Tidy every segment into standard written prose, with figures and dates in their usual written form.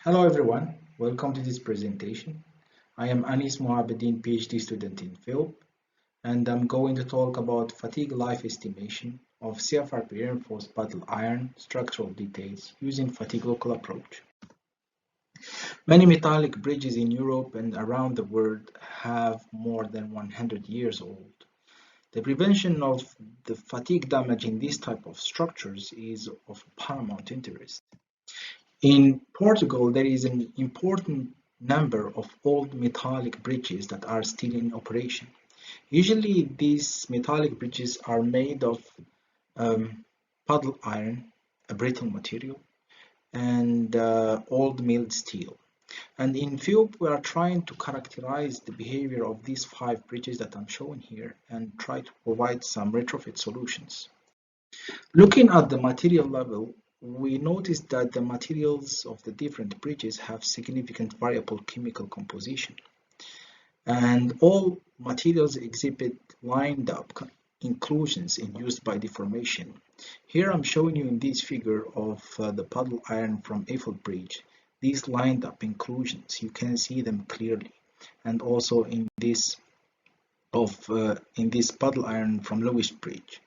Hello everyone, welcome to this presentation. I am Anis Mohabedin, PhD student in Philip, and I'm going to talk about fatigue life estimation of CFRP reinforced puddle iron structural details using fatigue local approach. Many metallic bridges in Europe and around the world have more than 100 years old. The prevention of the fatigue damage in this type of structures is of paramount interest. In Portugal, there is an important number of old metallic bridges that are still in operation. Usually, these metallic bridges are made of puddle iron, a brittle material, and old milled steel. And in Filippo, we are trying to characterize the behavior of these 5 bridges that I'm showing here and try to provide some retrofit solutions. Looking at the material level, we notice that the materials of the different bridges have significant variable chemical composition. And all materials exhibit lined up inclusions induced by deformation. Here I'm showing you in this figure of the puddle iron from Eiffel Bridge. These lined up inclusions, you can see them clearly. And also in this puddle iron from Lewis Bridge.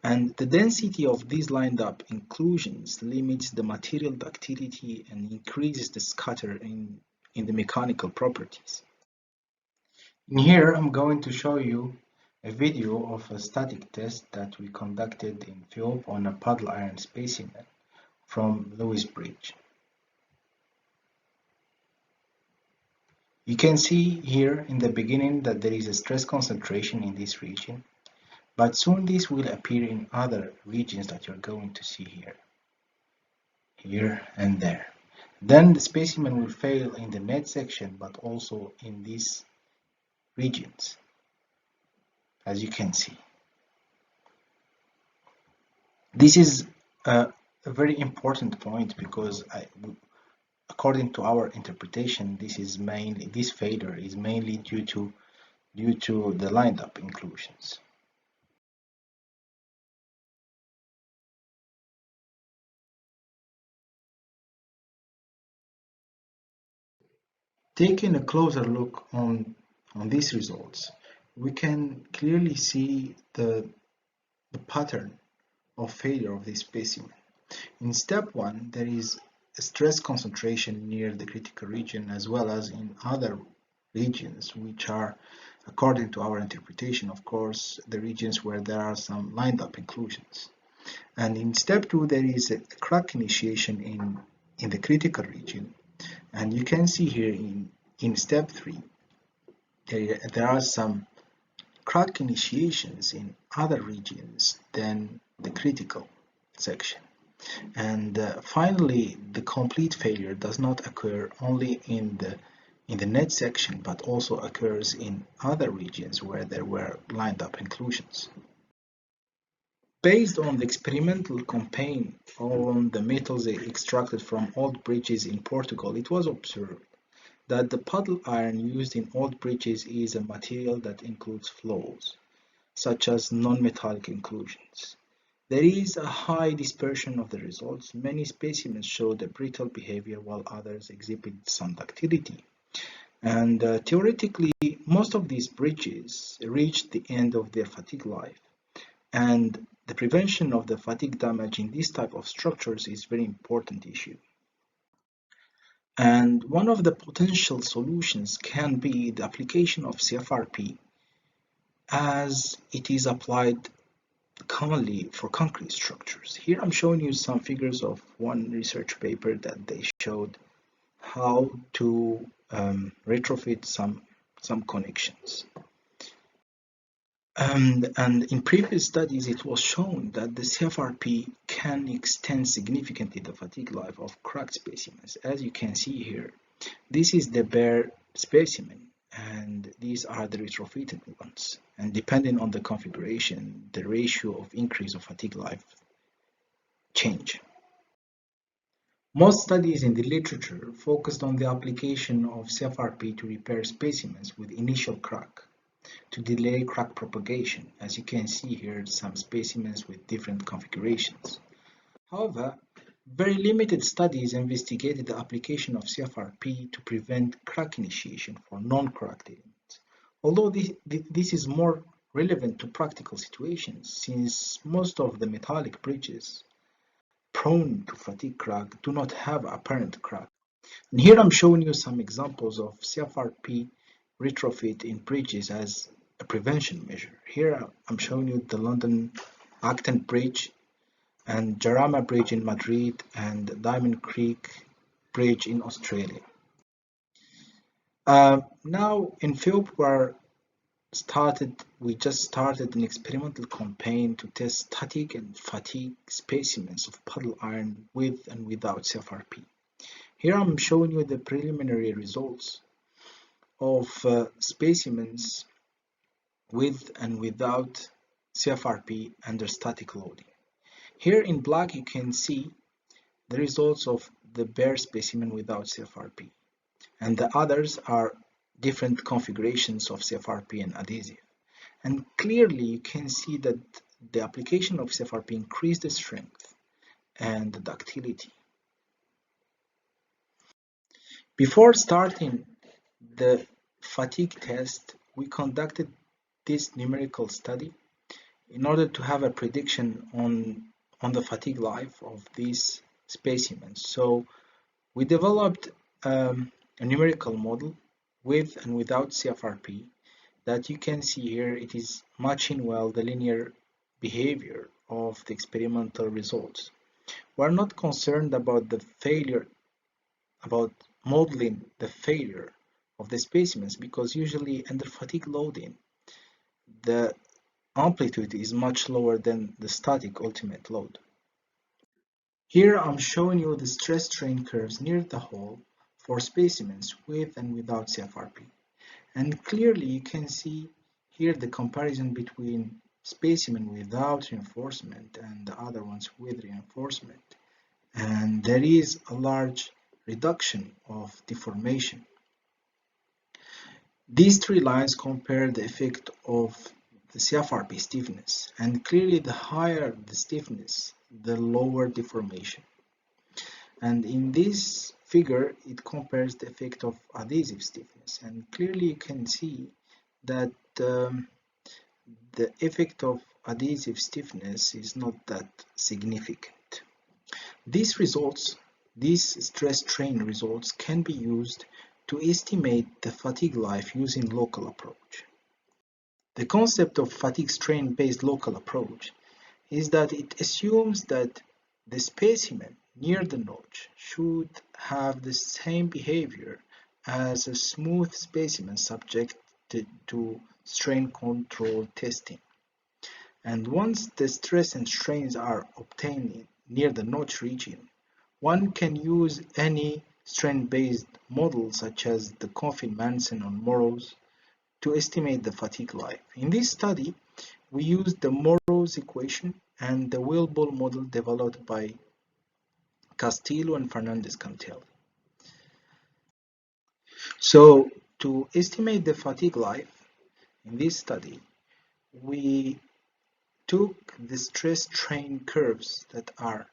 And the density of these lined up inclusions limits the material ductility and increases the scatter in the mechanical properties. In here, I'm going to show you a video of a static test that we conducted in Filippo on a puddle iron specimen from Lewis Bridge. You can see here in the beginning that there is a stress concentration in this region, but soon this will appear in other regions that you're going to see here and there. Then the specimen will fail in the net section, but also in these regions, as you can see. This is a very important point because according to our interpretation, this failure is mainly due to the lined up inclusions. Taking a closer look on these results, we can clearly see the pattern of failure of this specimen. In step 1, there is a stress concentration near the critical region as well as in other regions, which are, according to our interpretation, of course, the regions where there are some lined up inclusions. And in step 2, there is a crack initiation in the critical region. And you can see here in step 3, there are some crack initiations in other regions than the critical section. And finally, the complete failure does not occur only in the net section, but also occurs in other regions where there were lined up inclusions. Based on the experimental campaign on the metals extracted from old bridges in Portugal, it was observed that the puddle iron used in old bridges is a material that includes flaws, such as non-metallic inclusions. There is a high dispersion of the results. Many specimens showed a brittle behavior while others exhibited some ductility. And theoretically, most of these bridges reached the end of their fatigue life. And the prevention of the fatigue damage in this type of structures is a very important issue. And one of the potential solutions can be the application of CFRP as it is applied commonly for concrete structures. Here I'm showing you some figures of one research paper that they showed how to retrofit some connections. And in previous studies, it was shown that the CFRP can extend significantly the fatigue life of cracked specimens. As you can see here, this is the bare specimen, and these are the retrofitted ones. And depending on the configuration, the ratio of increase of fatigue life change. Most studies in the literature focused on the application of CFRP to repair specimens with initial crack to delay crack propagation. As you can see here, some specimens with different configurations. However, Very limited studies investigated the application of CFRP to prevent crack initiation for non-cracked elements. Although this is more relevant to practical situations, since most of the metallic bridges prone to fatigue crack do not have apparent crack. And here I'm showing you some examples of CFRP retrofit in bridges as a prevention measure. Here I'm showing you the London Acton Bridge and Jarama Bridge in Madrid and Diamond Creek Bridge in Australia. Now in February we just started an experimental campaign to test static and fatigue specimens of puddle iron with and without CFRP. Here I'm showing you the preliminary results of specimens with and without CFRP under static loading. Here in black you can see the results of the bare specimen without CFRP, and the others are different configurations of CFRP and adhesive. And clearly you can see that the application of CFRP increased the strength and the ductility. Before starting the fatigue test, we conducted this numerical study in order to have a prediction on the fatigue life of these specimens. So we developed a numerical model with and without CFRP that you can see here. It is matching well the linear behavior of the experimental results. We're not concerned about modeling the failure of the specimens, because usually under fatigue loading the amplitude is much lower than the static ultimate load. Here I'm showing you the stress strain curves near the hole for specimens with and without CFRP. And clearly you can see here the comparison between specimen without reinforcement and the other ones with reinforcement. And there is a large reduction of deformation. These three lines compare the effect of the CFRP stiffness, and clearly the higher the stiffness, the lower deformation. And in this figure it compares the effect of adhesive stiffness, and clearly you can see that the effect of adhesive stiffness is not that significant. These stress strain results can be used to estimate the fatigue life using local approach. The concept of fatigue strain based local approach is that it assumes that the specimen near the notch should have the same behavior as a smooth specimen subjected to strain control testing. And once the stress and strains are obtained near the notch region, one can use any strain-based model such as the Coffin-Manson or Morrow's to estimate the fatigue life. In this study, we used the Morrow's equation and the wheel-ball model developed by Castillo and Fernandez-Cantelli. So to estimate the fatigue life in this study, we took the stress strain curves that are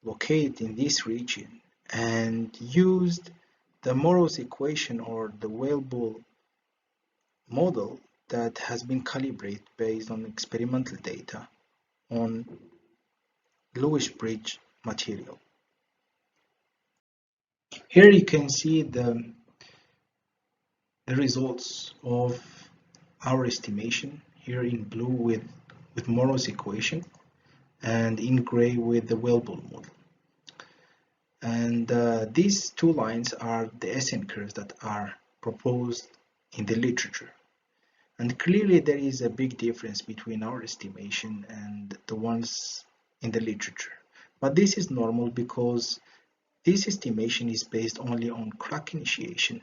located in this region and used the Morrow's equation or the whale-ball model that has been calibrated based on experimental data on Lewis bridge material. Here you can see the results of our estimation, here in blue with Morrow's equation and in gray with the whale-ball model. And these two lines are the SN curves that are proposed in the literature. And clearly there is a big difference between our estimation and the ones in the literature. But this is normal because this estimation is based only on crack initiation.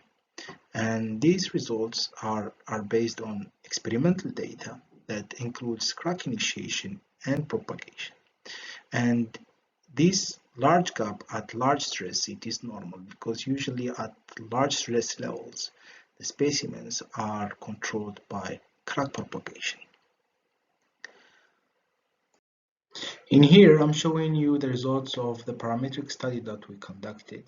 And these results are based on experimental data that includes crack initiation and propagation. And this large gap at large stress, it is normal because usually at large stress levels, the specimens are controlled by crack propagation. In here, I'm showing you the results of the parametric study that we conducted.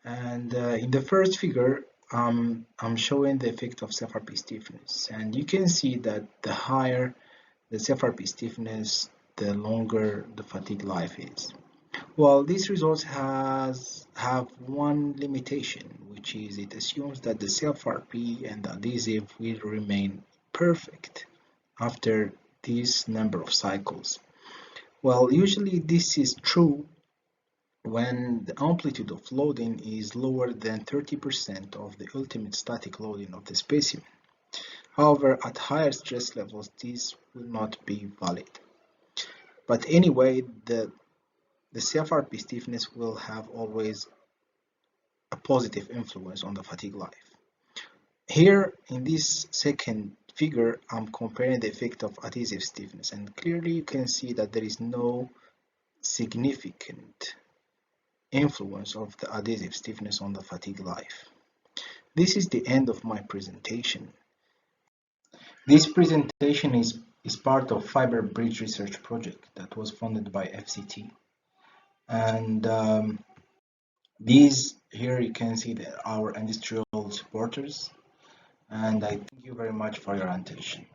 And in the first figure, I'm showing the effect of CFRP stiffness. And you can see that the higher the CFRP stiffness, the longer the fatigue life is. Well, these results have one limitation, which is it assumes that the CFRP and the adhesive will remain perfect after this number of cycles. Well, usually this is true when the amplitude of loading is lower than 30% of the ultimate static loading of the specimen. However, at higher stress levels, this will not be valid. But anyway, the CFRP stiffness will have always a positive influence on the fatigue life. Here in this second figure, I'm comparing the effect of adhesive stiffness, and clearly you can see that there is no significant influence of the adhesive stiffness on the fatigue life. This is the end of my presentation. This presentation is part of Fiber Bridge Research Project that was funded by FCT. And these here you can see our industrial supporters. And I thank you very much for your attention.